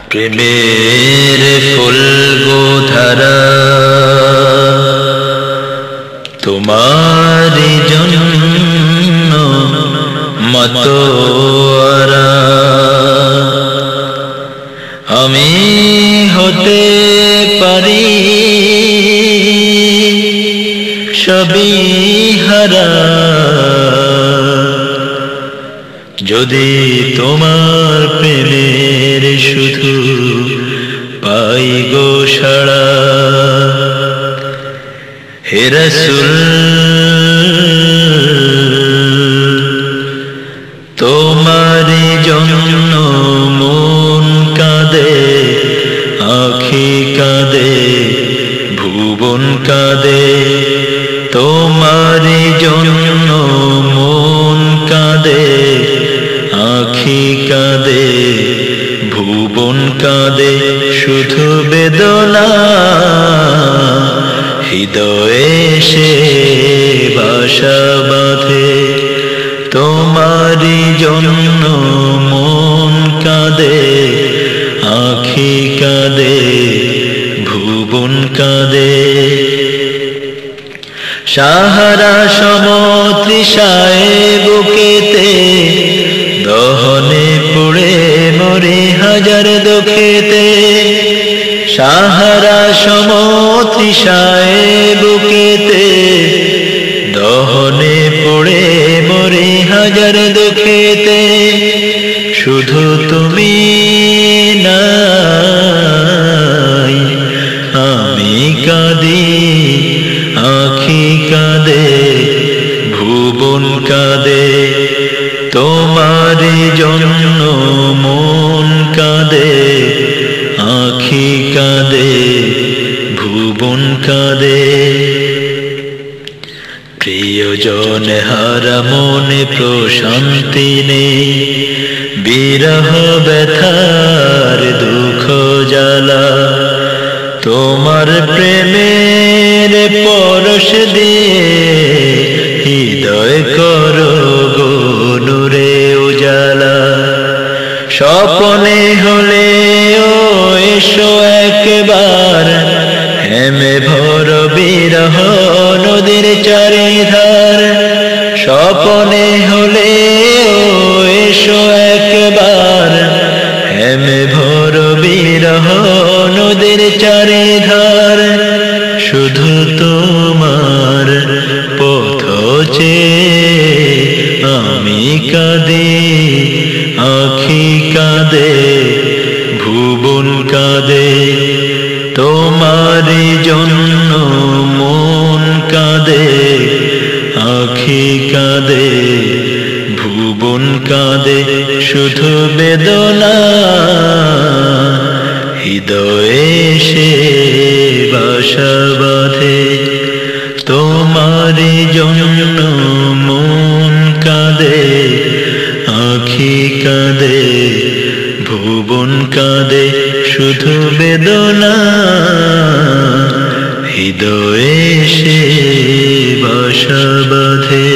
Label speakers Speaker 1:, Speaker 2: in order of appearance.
Speaker 1: প্রেমের ফুল গোধারা তোমার জন্য মতোয়ারা আমি হতে পারি সবই হারা যদি তোমার প্রেমের শুধু পাই গো সাড়া। হে রাসূল তোমার জন্য মন কাঁদে, আঁখি কাঁদে, ভুবন কাঁদে। তোমার জন্য মন কাঁদে, আঁখি কাঁদে, ভুবন কাঁদে। শুধু বেদনা হৃদয়ে সে বাসা বাঁধে। তোমারি জন্য মন কাঁদে, আঁখি কাঁদে, ভুবন কাঁদে। সাহারা সমতৃষায় বুকেতে দহনে পুড়ে মরে হাজার দুঃখেতে। সাহারা সমতৃষায় বুকেতে দহনে পুড়ে মরে হাজার দুঃখেতে। শুধু তুমি নাই আমি কাঁদি, আঁখি কাঁদে, ভুবন কাঁদে। তোমারি জন্য মন কাঁদে, আঁখি কাঁদে, ভুবন কাঁদে। প্রিয়জন হারা মনে প্রশান্তি নেই, বিরহ ব্যথার দুঃখ জ্বালা। তোমার প্রেমের পরশ দিয়ে হৃদয় করো গো নূরে উজালা। স্বপ্নে হলে ও এসো একবার, হেমে ভর বিরহ নদীর চারিধার। স্বপ্নে হলে ও এসো একবার, হেমে ভর বিরহ নদীর চারিধার। শুধু তোমার পথ চেয়ে আমি কাঁদি, আঁখি কাঁদে, ভুবন কাঁদে। তোমারি জন্য মন কাঁদে, আঁখি কাঁদে, ভুবন কাঁদে। শুধু বেদনা হৃদয়ে সে বাসা বাঁধে। তোমারি জন্য মন কাঁদে, আঁখি কাঁদে, ভুবন কাঁদে। শুধু বেদনা হৃদয়ে সে বাসা বাঁধে।